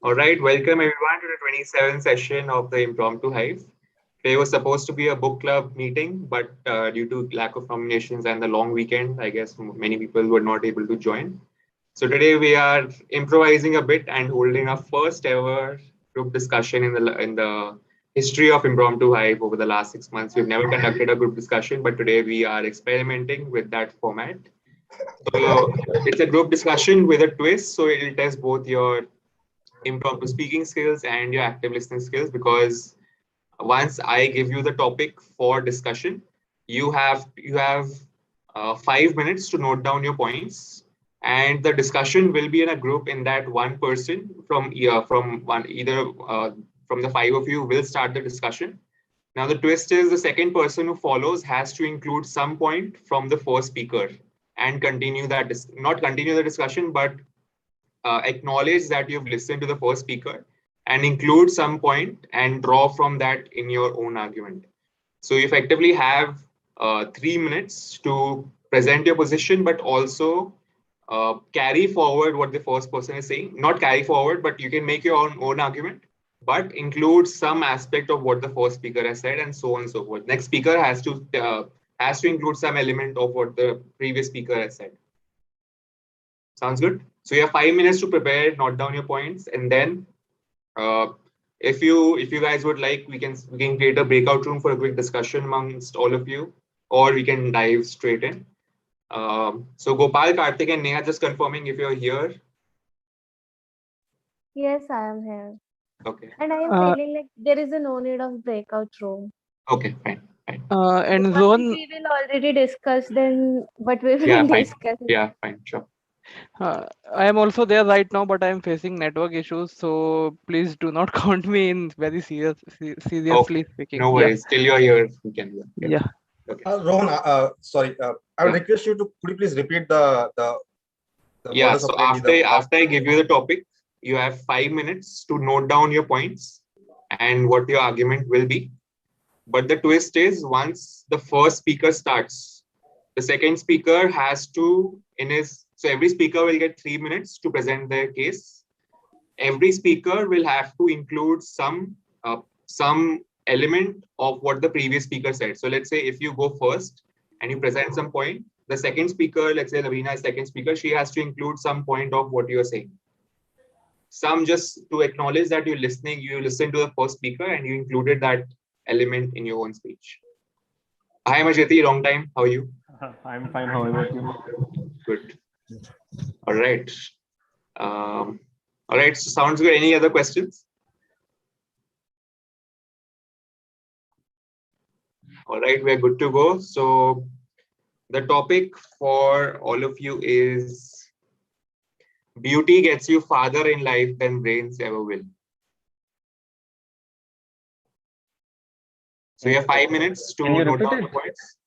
All right, welcome everyone to the 27th session of the Impromptu Hive. Today was supposed to be a book club meeting, but due to lack of nominations and the long weekend, I guess many people were not able to join. So today we are improvising a bit and holding our first ever group discussion in the history of Impromptu Hive over the last 6 months. We've never conducted a group discussion, but today we are experimenting with that format. So it's a group discussion with a twist. So it'll test both your impromptu speaking skills and your active listening skills, because once I give you the topic for discussion, you have 5 minutes to note down your points, and the discussion will be in a group in that one person from one either from the five of you will start the discussion. Now the twist is the second person who follows has to include some point from the first speaker and continue that not continue the discussion, but acknowledge that you've listened to the first speaker and include some point and draw from that in your own argument. So you effectively have 3 minutes to present your position, but also carry forward what the first person is saying. Not carry forward, but you can make your own argument, but include some aspect of what the first speaker has said, and so on and so forth. Next speaker has to include some element of what the previous speaker has said. Sounds good? So you have 5 minutes to prepare, note down your points, and then uh, if you guys would like, we can create a breakout room for a quick discussion amongst all of you, or we can dive straight in. So Gopal, Karthik, and Neha, just confirming if you're here. Yes, I am here. Okay. And I am feeling like there is a no need of breakout room. Okay. Fine. Fine. And Because if zone, we will already discuss, then what we Yeah. will Fine. discuss. Yeah. Fine. Sure. I am also there right now, but I am facing network issues. So please do not count me in very Okay. seriously speaking. No Yeah, worries. Till you're here, we can. Yeah. yeah. Okay. Rohan, sorry. I would Yeah. request you to could you please repeat the Yeah. modus So operandi, after the last. after I give you the topic, you have 5 minutes to note down your points and what your argument will be. But the twist is, once the first speaker starts, the second speaker has to, so every speaker will get 3 minutes to present their case. Every speaker will have to include some element of what the previous speaker said. So let's say if you go first and you present some point, the second speaker, let's say Lavina is second speaker, she has to include some point of what you are saying. Some just to acknowledge that you listen to the first speaker and you included that element in your own speech. Hi Majeti, long time. How are you? I'm fine. How about you? Good. All right. Um, all right. So sounds good. Any other questions? All right, we're good to go. So the topic for all of you is beauty gets you farther in life than brains ever will. So you have 5 minutes to Can you note repeat down it? the points.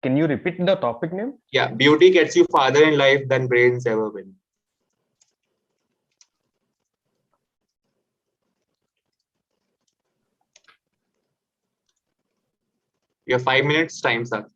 Can you repeat the topic name? Yeah, beauty gets you farther in life than brains ever will. You have 5 minutes, time's up.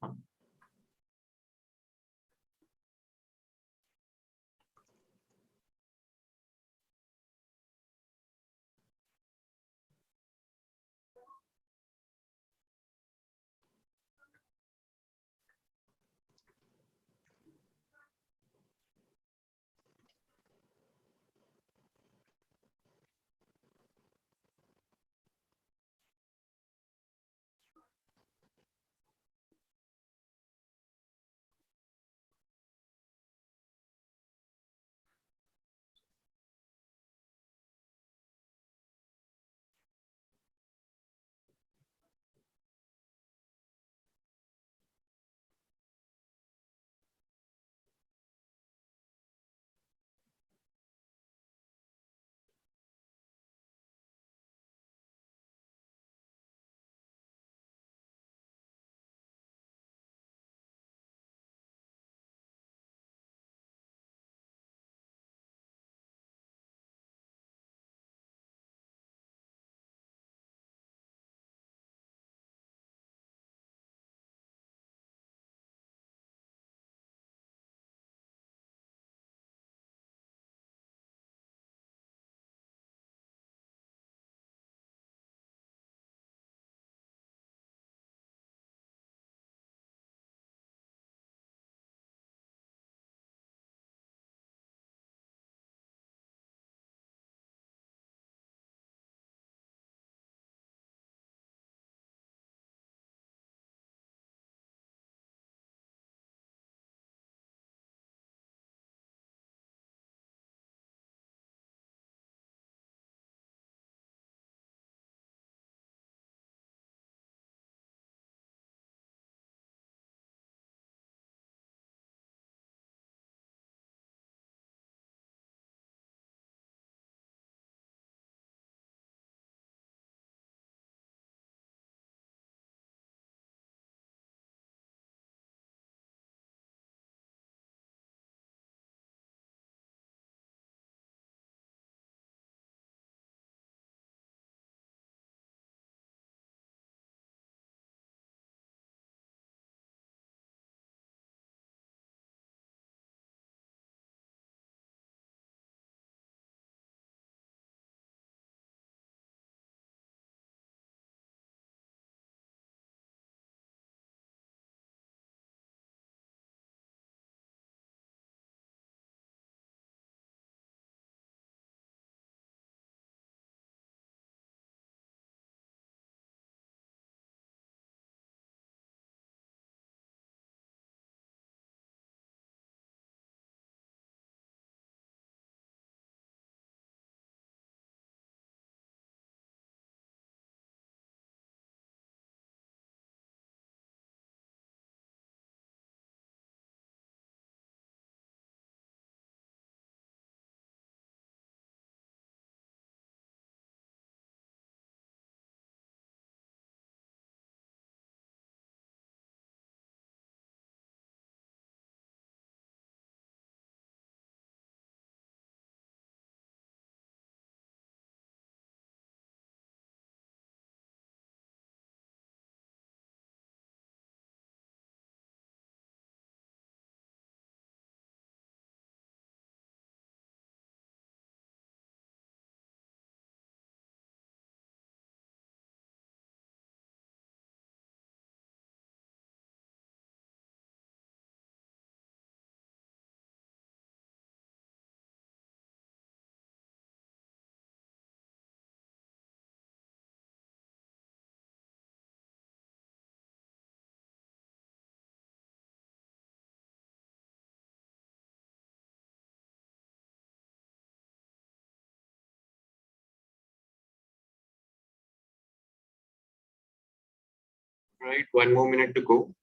Right, 1 more minute to go.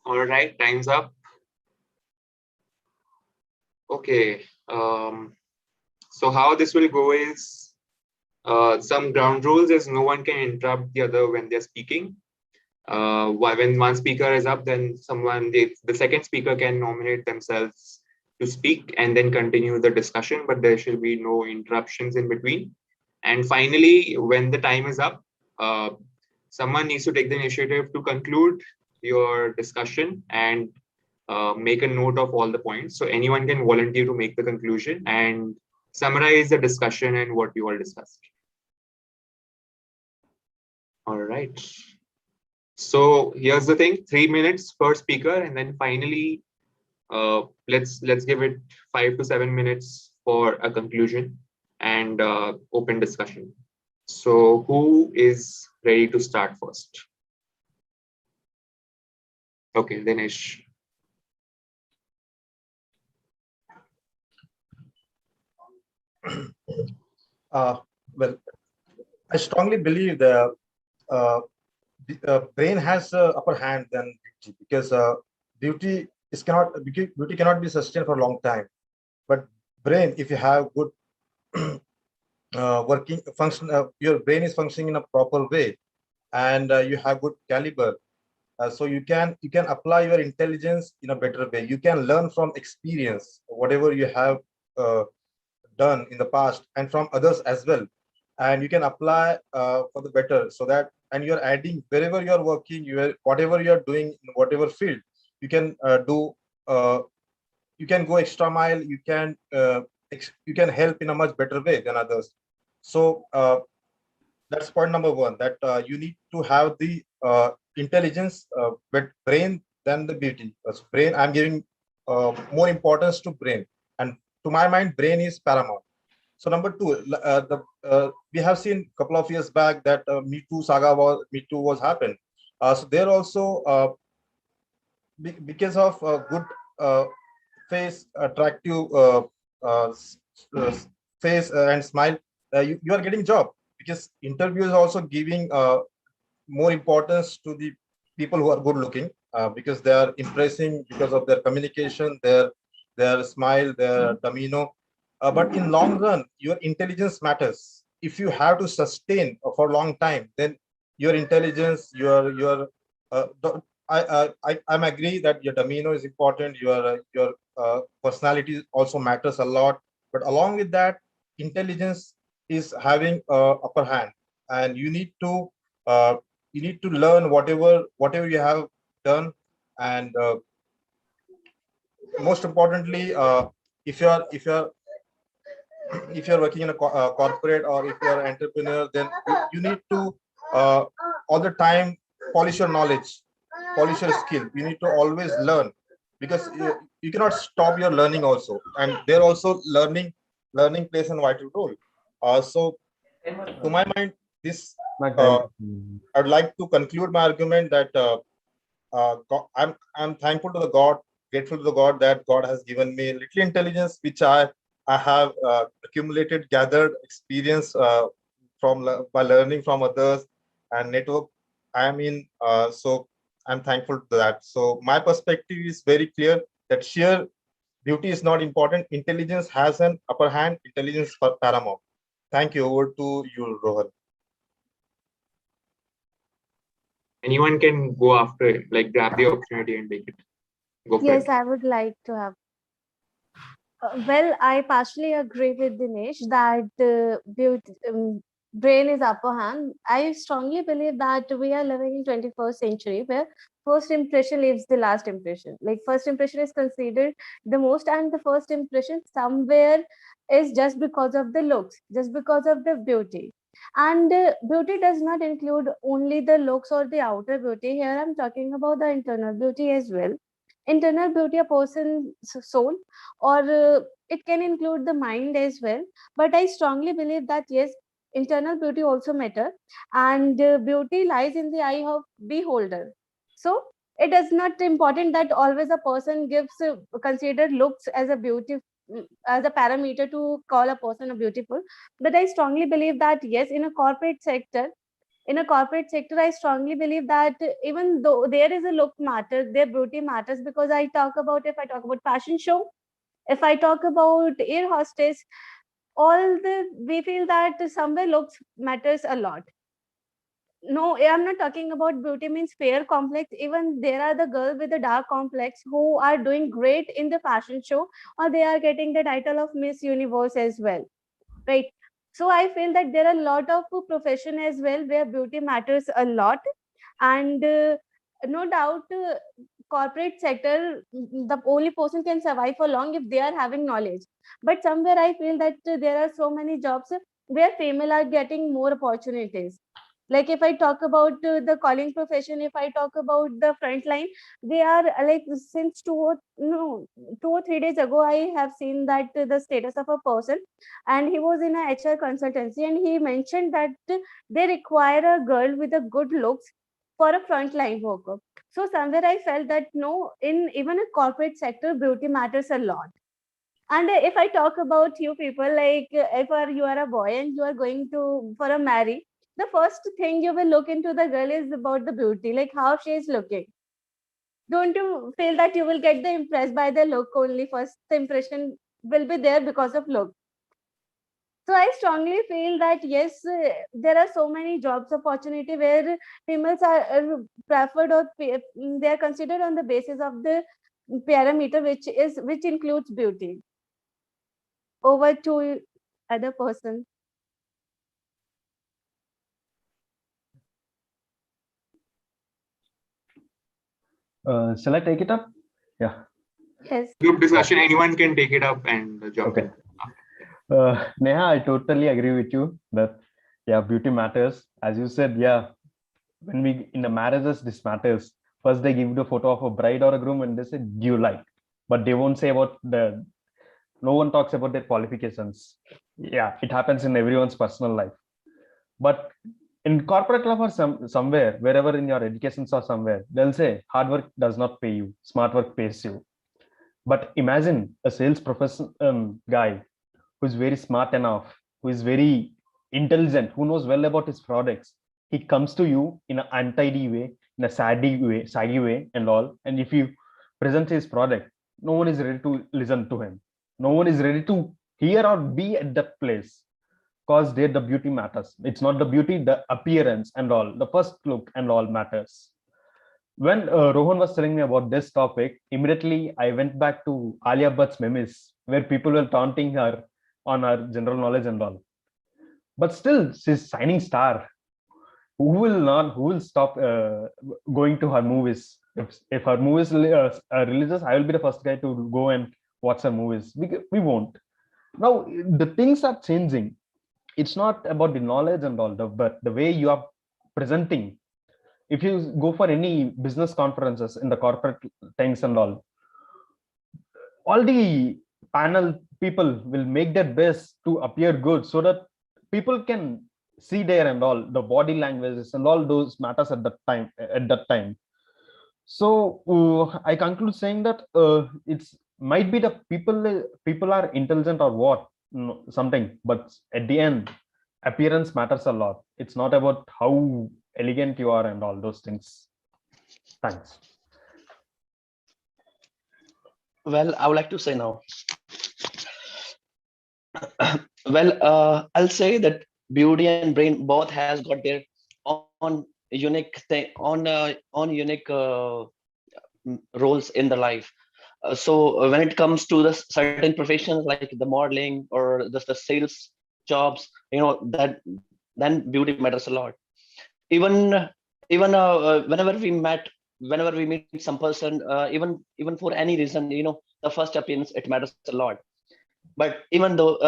All right, time's up. Okay. So how this will go is some ground rules is no one can interrupt the other when they're speaking. When one speaker is up, then the second speaker can nominate themselves to speak and then continue the discussion, but there should be no interruptions in between. And finally, when the time is up, someone needs to take the initiative to conclude your discussion and make a note of all the points. So anyone can volunteer to make the conclusion and summarize the discussion and what you all discussed. All right. So here's the thing: 3 minutes per speaker, and then finally, let's give it 5 to 7 minutes for a conclusion and open discussion. So who is ready to start first? Okay, Dinesh. Well, I strongly believe uh, the brain has upper hand than beauty, because beauty cannot be sustained for a long time. But brain, if you have good working function, your brain is functioning in a proper way, and you have good caliber. So you can apply your intelligence in a better way. You can learn from experience, whatever you have uh, done in the past, and from others as well, and you can apply for the better. So that, and you're adding wherever you're working, whatever you're doing in whatever field, you can do. You can go extra mile. You can help in a much better way than others. So that's point number one, that you need to have the intelligence, but brain than the beauty. Because brain, I'm giving more importance to brain, and to my mind, brain is paramount. So number two, we have seen a couple of years back that Me Too was happened. So there also, because of good face, attractive face and smile, you are getting job, because interview is also giving more importance to the people who are good looking, because they are impressing because of their communication, their smile, their demeanor. But in long run, your intelligence matters. If you have to sustain for a long time, then your intelligence, your I'm agree that your demeanor is important. Your personality also matters a lot. But along with that, intelligence is having upper hand, and uh, you need to learn whatever you have done. And most importantly, if you're working in a corporate, or if you're an entrepreneur, then you need to uh, all the time polish your knowledge, polish your skill. You need to always learn, because you cannot stop your learning also, and there also learning plays a vital role. So to my mind, this My time. I'd like to conclude my argument that I'm thankful to the God, grateful to the God, that God has given me little intelligence, which I have accumulated, gathered experience by learning from others and network. I mean, so I'm thankful to that. So my perspective is very clear, that sheer beauty is not important. Intelligence has an upper hand. Intelligence paramount. Thank you. Over to you, Rohan. Anyone can go after it, like grab the opportunity and take it. Go for Yes, it. I would like to have. Well, I partially agree with Dinesh that brain is upper hand. I strongly believe that we are living in 21st century where first impression leaves the last impression. Like first impression is considered the most, and the first impression somewhere is just because of the looks, just because of the beauty. And beauty does not include only the looks or the outer beauty. Here I'm talking about the internal beauty as well. Internal beauty, a person's soul, or it can include the mind as well. But I strongly believe that yes, internal beauty also matter, and beauty lies in the eye of beholder. So it is not important that always a person gives consider looks as a beauty, as a parameter to call a person a beautiful. But I strongly believe that yes, in a corporate sector, I strongly believe that even though there is a look matters, their beauty matters, because if I talk about fashion show, if I talk about air hostess, we feel that somewhere looks matters a lot. No, I'm not talking about beauty means fair complex. Even there are the girls with the dark complex who are doing great in the fashion show, or they are getting the title of Miss Universe as well, right? So I feel that there are a lot of profession as well where beauty matters a lot. And no doubt, corporate sector, the only person can survive for long if they are having knowledge. But somewhere I feel that there are so many jobs where female are getting more opportunities. Like if I talk about the calling profession, if I talk about the front line, they are like since 2 or 3 days ago, I have seen that the status of a person, and he was in a HR consultancy, and he mentioned that they require a girl with a good looks for a frontline worker. So somewhere I felt that no, in even a corporate sector, beauty matters a lot. And if I talk about you people, like you are a boy and you are going to for a marry, the first thing you will look into the girl is about the beauty, like how she is looking. Don't you feel that you will get the impressed by the look only? First impression will be there because of look. So I strongly feel that yes, there are so many jobs opportunity where females are preferred, or they are considered on the basis of the parameter which includes beauty. Over to other person. Shall I take it up? Yeah. Yes. Group discussion, anyone can take it up and jump Okay. in. Neha, I totally agree with you that yeah, beauty matters. As you said, yeah, when we in the marriages, this matters. First, they give you the photo of a bride or a groom, and they say, "Do you like?" But they won't say about the. No one talks about their qualifications. Yeah, it happens in everyone's personal life. But in corporate life or somewhere, wherever in your educations or somewhere, they'll say hard work does not pay you, smart work pays you. But imagine a sales profession guy who's very smart enough, who is very intelligent, who knows well about his products. He comes to you in an untidy way, in a saggy way, and all. And if you present his product, no one is ready to listen to him. No one is ready to hear or be at that place, because there the beauty matters. It's not the beauty, the appearance and all. The first look and all matters. When Rohan was telling me about this topic, immediately I went back to Alia Bhatt's memes, where people were taunting her on her general knowledge and all. But still, she's shining star. Who will stop going to her movies? If her movies releases, I will be the first guy to go and watch her movies. We won't. Now the things are changing. It's not about the knowledge and all, but the way you are presenting. If you go for any business conferences in the corporate things and all the panel people will make their best to appear good so that people can see there and all the body languages and all those matters at that time. So I conclude saying that it's might be the people are intelligent or what, something, but at the end appearance matters a lot. It's not about how elegant you are and all those things. Thanks. Well, I would like to say now. Well, I'll say that beauty and brain both has got their on unique thing on unique roles in the life. So when it comes to the certain professions like the modeling or the sales jobs, that then beauty matters a lot. Even whenever we meet some person, even for any reason, the first appearance, it matters a lot. But even though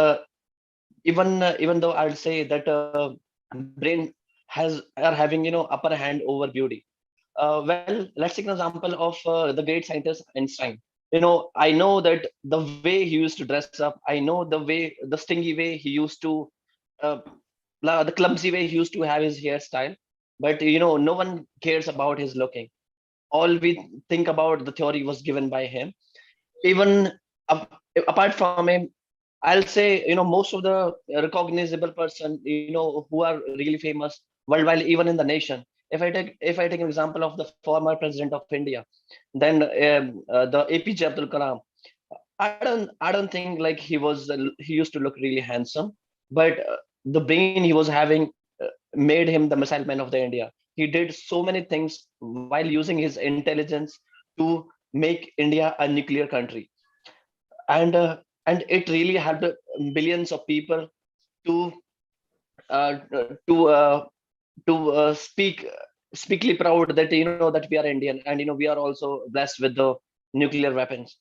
I'll say that brain are having upper hand over beauty. Well, let's take an example of the great scientist Einstein. I know that the way he used to dress up, I know the stingy way he used to, uh, the clumsy way he used to have his hairstyle. But no one cares about his looking. All we think about the theory was given by him. Even apart from him, I'll say most of the recognizable person who are really famous worldwide, even in the nation. If I take an example of the former president of India, then the APJ Abdul Kalam. I don't think like he used to look really handsome, but the brain he was having made him the missile man of the India. He did so many things while using his intelligence to make India a nuclear country, and it really helped billions of people to uh, to uh, speakly proud that that we are Indian, and we are also blessed with the nuclear weapons.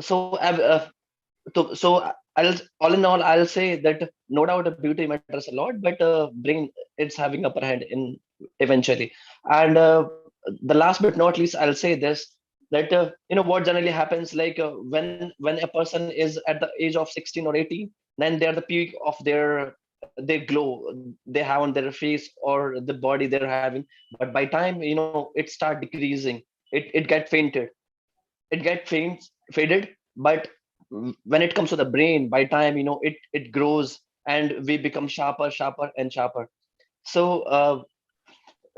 So I'll all in all I'll say that no doubt beauty matters a lot, but brain it's having upper hand in eventually. And the last but not least, I'll say this, that what generally happens, like when a person is at the age of 16 or 18, then they're the peak of their glow they have on their face or the body they're having. But by time it start decreasing, it get fainted, it get faded. But when it comes to the brain, by time it grows, and we become sharper and sharper. So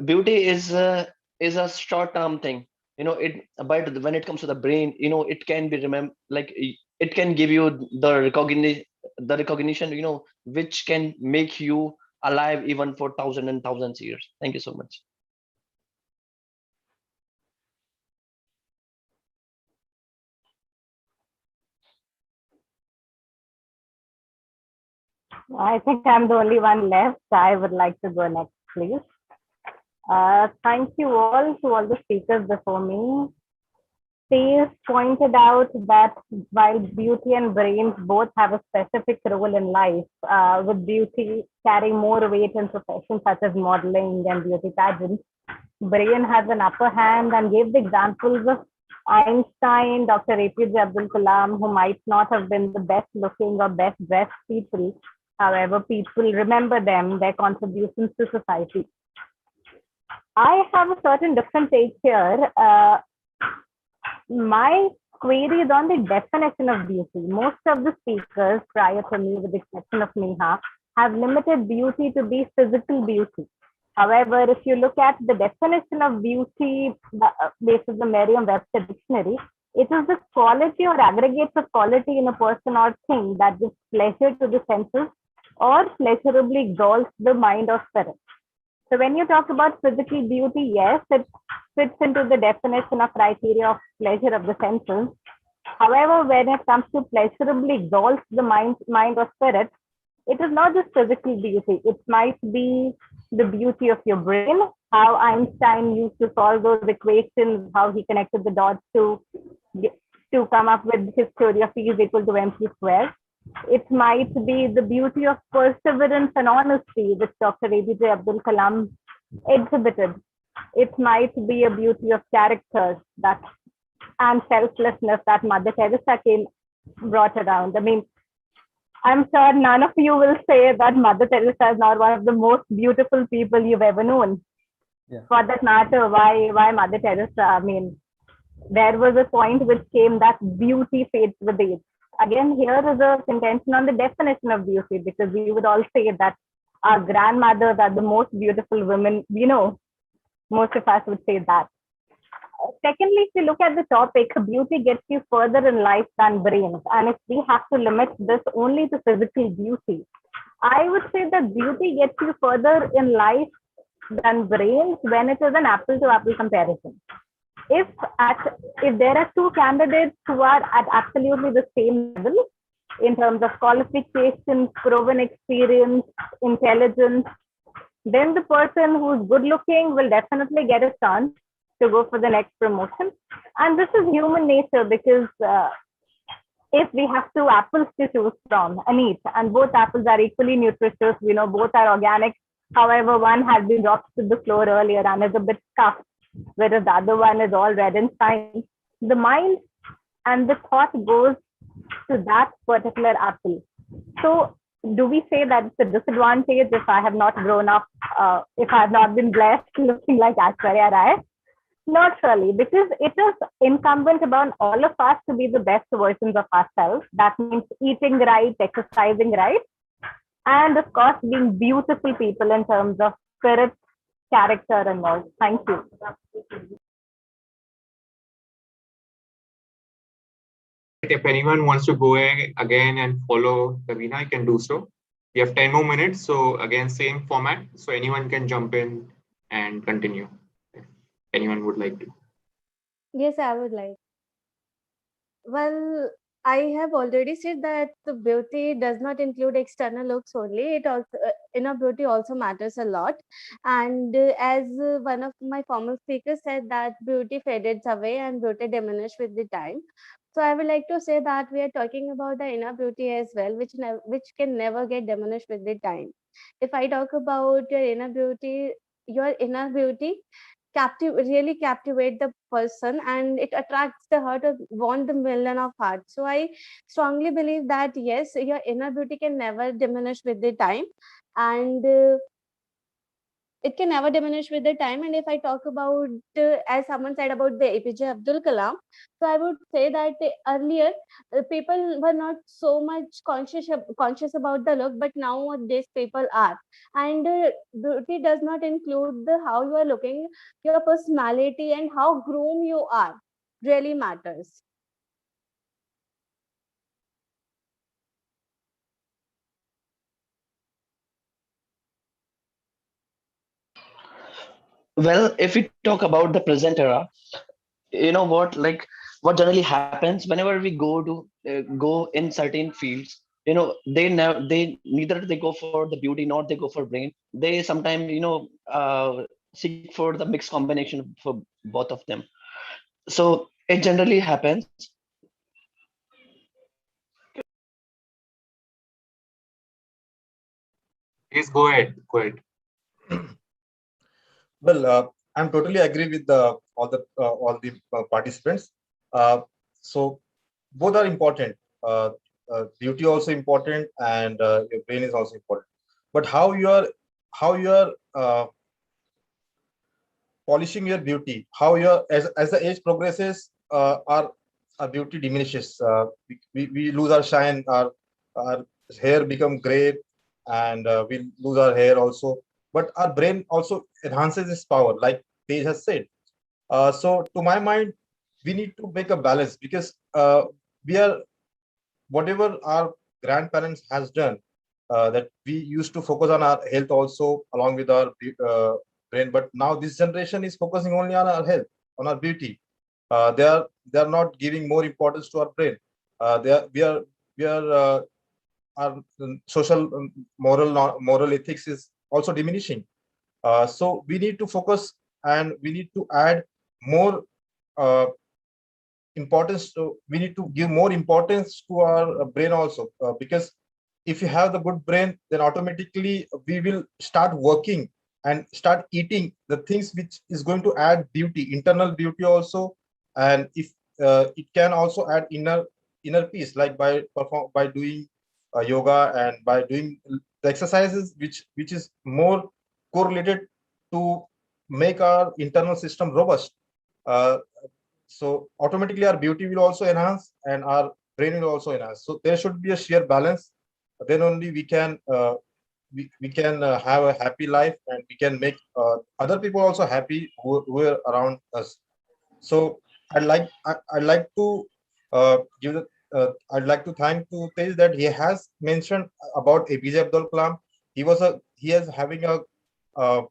beauty is a short term thing, it. But when it comes to the brain, it can be remember, like it can give you the recognition which can make you alive even for thousands and thousands years. Thank you so much. I think I'm the only one left. I would like to go next, please. Thank you all to all the speakers before me. Steve pointed out that while beauty and brains both have a specific role in life, with beauty carrying more weight in professions such as modeling and beauty pageants, brain has an upper hand, and gave the examples of Einstein, Dr. APJ Abdul Kalam, who might not have been the best looking or best dressed people. However, people remember them, their contributions to society. I have a certain different take here. My query is on the definition of beauty. Most of the speakers prior to me, with the exception of Neha, have limited beauty to be physical beauty. However, if you look at the definition of beauty based on the Merriam-Webster dictionary, it is the quality or aggregates of quality in a person or thing that gives pleasure to the senses or pleasurably exalts the mind or spirit. So when you talk about physical beauty, yes, it fits into the definition of criteria of pleasure of the senses. However, when it comes to pleasurably exalts the mind or spirit, it is not just physical beauty. It might be the beauty of your brain, how Einstein used to solve those equations, how he connected the dots to come up with his theory of E is equal to mc squared. It might be the beauty of perseverance and honesty, which Dr. APJ Abdul Kalam exhibited. It might be a beauty of character and selflessness that Mother Teresa brought around. I mean, I'm sure none of you will say that Mother Teresa is not one of the most beautiful people you've ever known. Yeah. For that matter, why Mother Teresa? I mean, there was a point which came that beauty fades with age. Again, here is a contention on the definition of beauty, because we would all say that our grandmothers are the most beautiful women we know. Most of us would say that. Secondly, if you look at the topic, beauty gets you further in life than brains. And if we have to limit this only to physical beauty, I would say that beauty gets you further in life than brains when it is an apple to apple comparison. if at if there are two candidates who are at absolutely the same level in terms of qualifications, proven experience, intelligence, then the person who's good looking will definitely get a chance to go for the next promotion. And this is human nature because if we have two apples to choose from and eat, and both apples are equally nutritious, we know both are organic. However, one has been dropped to the floor earlier and is a bit tough, whereas the other one is all red and shiny. The mind and the thought goes to that particular apple. So, do we say that it's a disadvantage if I have not grown up, if I have not been blessed looking like Aishwarya Rai? Not really, because it is incumbent upon all of us to be the best versions of ourselves. That means eating right, exercising right, and of course, being beautiful people in terms of spirit, character, and all. Thank you. If anyone wants to go again and follow Ravina, you can do so. We have 10 more minutes. So again, same format. So anyone can jump in and continue if anyone would like to. Yes, I would like. Well, I have already said that the beauty does not include external looks only. It also inner beauty also matters a lot. And as one of my former speakers said, that beauty fades away and beauty diminishes with the time. So I would like to say that we are talking about the inner beauty as well, which can never get diminished with the time. If I talk about your inner beauty really captivate the person, and it attracts the heart of want the million of hearts. So I strongly believe that yes, your inner beauty can never diminish with the time, and it can never diminish with the time. And if I talk about, as someone said about the APJ Abdul Kalam, so I would say that earlier people were not so much conscious about the look, but nowadays people are. And beauty does not include the how you are looking, your personality and how groomed you are really matters. Well, if we talk about the present era, you know what, like what generally happens whenever we go in certain fields, they neither they go for the beauty nor they go for brain. They sometimes seek for the mixed combination for both of them. So it generally happens. Please go ahead. Go ahead. Well, I'm totally agree with all the participants. So both are important. Beauty also important, and your brain is also important. But how you are polishing your beauty, how you're as the age progresses, our beauty diminishes. We lose our shine, our hair become gray, and we lose our hair also. But our brain also enhances its power, like Tej has said. So to my mind, we need to make a balance, because we are whatever our grandparents has done, that we used to focus on our health also along with our brain, but now this generation is focusing only on our health, on our beauty. They are not giving more importance to our brain. They are we are our social moral ethics is also diminishing. So we need to focus, and we need to add more uh, importance to we need to give more importance to our brain also, because if you have the good brain, then automatically we will start working and start eating the things which is going to add beauty, internal beauty also. And if it can also add inner peace, like by doing yoga, and by doing the exercises which is more correlated to make our internal system robust. uh, so automatically our beauty will also enhance, and our brain will also enhance. So there should be a sheer balance. Then only we can have a happy life, and we can make other people also happy who are around us. So I'd like to I'd like to thank to Tej that he has mentioned about APJ Abdul Kalam. He is having a uh,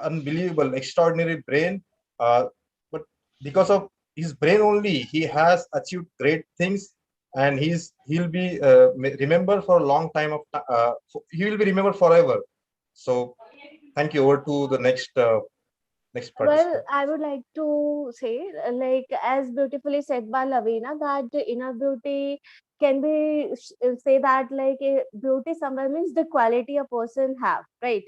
unbelievable, extraordinary brain. But because of his brain only, he has achieved great things, and he'll be remembered for a long time of he will be remembered forever. So thank you. Over to the next Well, participant. I would like to say, like as beautifully said by Lavina, that inner beauty can be say that like beauty somewhere means the quality a person have, right?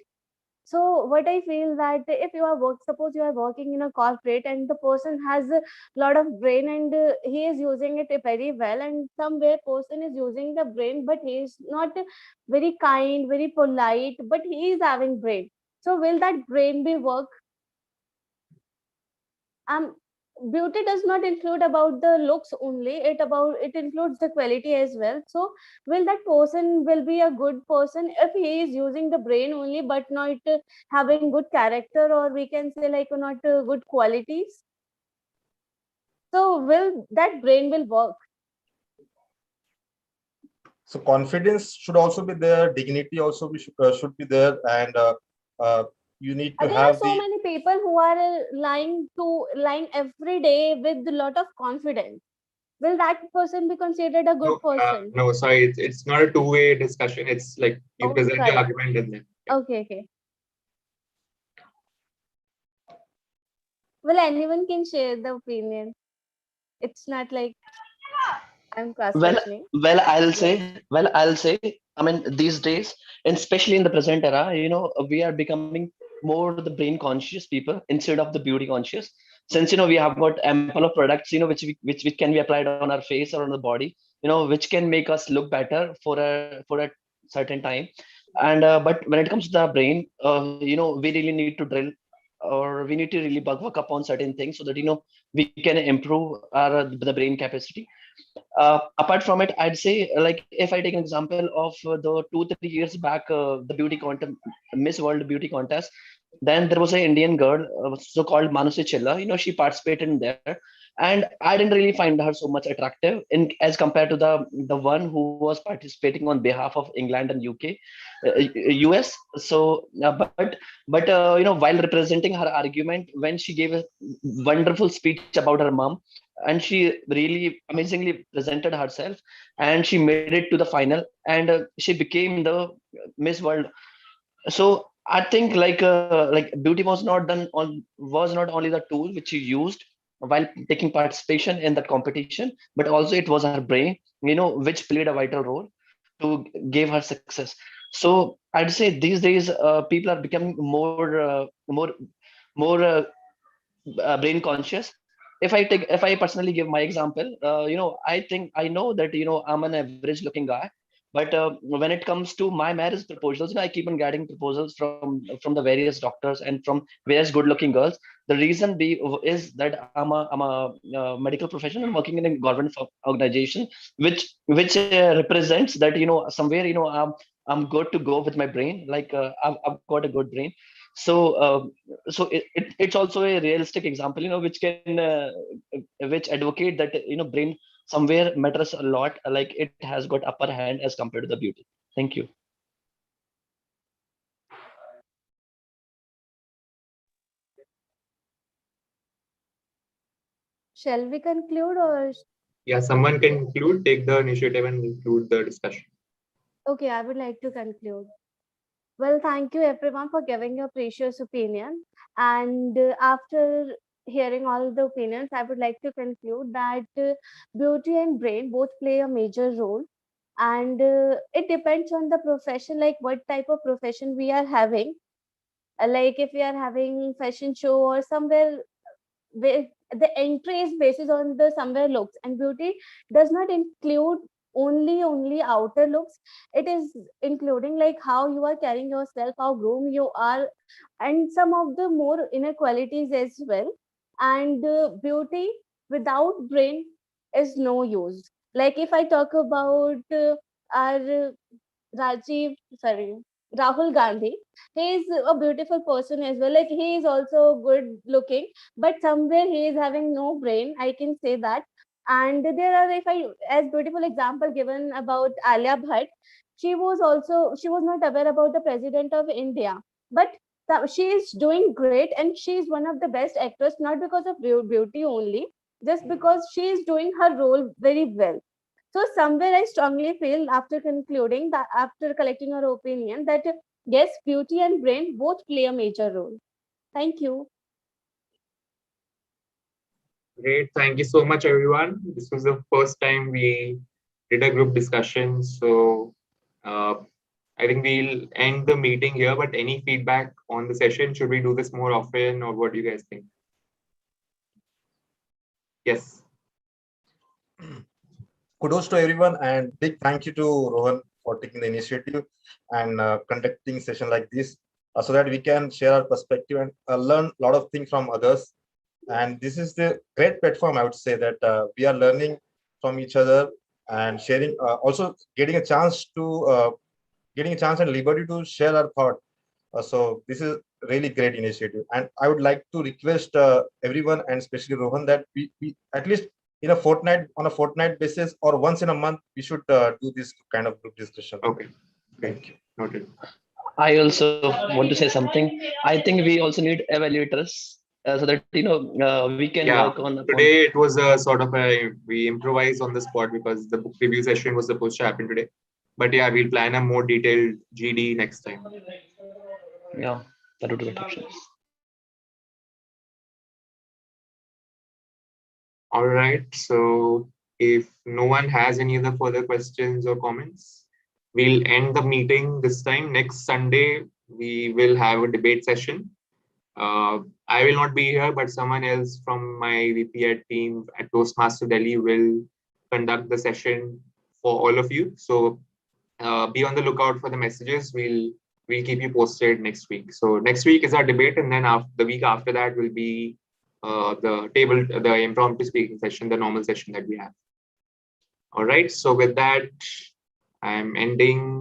So what I feel that if you are suppose you are working in a corporate and the person has a lot of brain and he is using it very well, and somewhere person is using the brain but he is not very kind, very polite, but he is having brain. So will that brain be work? um Beauty does not include about the looks only, it includes the quality as well. So will that person will be a good person if he is using the brain only but not having good character, or we can say like not good qualities? So will that brain will work? So confidence should also be there. Dignity also should be there, and uh, you need to There are have so the. many people who are lying every day with a lot of confidence. Will that person be considered a good No, person? no, sorry, it's not a two-way discussion. It's like you Oh, present your sorry. argument in there. Yeah. Okay, okay. Well, anyone can share the opinion. It's not like I'm cross Well, questioning. Yes. I'll say, I mean, these days, and especially in the present era, we are becoming more the brain conscious people instead of the beauty conscious. Since we have got ample of products, which can be applied on our face or on the body, which can make us look better for a certain time. And but when it comes to the brain, we really need to drill, or we need to really work upon certain things so that we can improve our the brain capacity. Apart from it, I'd say, like, if I take an example of the 2 3 years back, the beauty contest, Miss World beauty contest, then there was an Indian girl, so called Manusi Chilla. She participated in there, and I didn't really find her so much attractive in as compared to the one who was participating on behalf of England and UK, US. So while representing her argument, when she gave a wonderful speech about her mom, and she really amazingly presented herself, and she made it to the final, and she became the Miss World. So I think, like beauty was not only the tool which she used while taking participation in that competition, but also it was her brain, which played a vital role to give her success. So I'd say these days, people are becoming more brain conscious. If I personally give my example, I think I know that I'm an average looking guy, but when it comes to my marriage proposals, I keep on getting proposals from the various doctors and from various good looking girls. The reason is that I'm a medical professional working in a government organization, which represents that somewhere I'm good to go with my brain. Like, I've got a good brain. So it's also a realistic example, which advocate that brain somewhere matters a lot. Like, it has got upper hand as compared to the beauty. Thank you. Shall we conclude or? Yeah, someone can include, take the initiative and include the discussion. Okay, I would like to conclude. Well, thank you everyone for giving your precious opinion. And after hearing all the opinions, I would like to conclude that beauty and brain both play a major role. And it depends on the profession, like what type of profession we are having. Like if we are having fashion show or somewhere where the entry is basis on the somewhere looks, and beauty does not include only outer looks. It is including like how you are carrying yourself, how groomed you are, and some of the more inequalities as well. And beauty without brain is no use. Like if I talk about our Rajiv, sorry, Rahul Gandhi. He is a beautiful person as well. Like he is also good looking, but somewhere he is having no brain. I can say that. And there are, if I, as beautiful example given about Alia Bhatt, she was not aware about the president of India, but She is doing great, and she is one of the best actors, not because of beauty only, just because she is doing her role very well. So somewhere I strongly feel, after concluding that, after collecting your opinion, that yes, beauty and brain both play a major role. Thank you. Great. Thank you so much, everyone. This was the first time we did a group discussion. So I think we'll end the meeting here, but any feedback on the session? Should we do this more often, or what do you guys think? Yes. Kudos to everyone, and big thank you to Rohan for taking the initiative and conducting session like this, so that we can share our perspective and learn a lot of things from others. And this is the great platform, I would say, that we are learning from each other and sharing, also getting a chance and liberty to share our thought. So this is really great initiative, and I would like to request everyone, and especially Rohan, that we at least on a fortnight basis, or once in a month, we should do this kind of group discussion. Okay. Thank you. Noted. I also want to say something. I think we also need evaluators so that we can work on. Today it was a sort of we improvised on the spot because the book review session was supposed to happen today. But yeah, we'll plan a more detailed GD next time. Yeah, that would be good options. All right. So if no one has any other further questions or comments, we'll end the meeting this time. Next Sunday, we will have a debate session. I will not be here, but someone else from my VP team at Toastmaster Delhi will conduct the session for all of you. So be on the lookout for the messages. We'll keep you posted next week. So next week is our debate, and then the week after that will be the impromptu speaking session, the normal session that we have. All right. So with that, I'm ending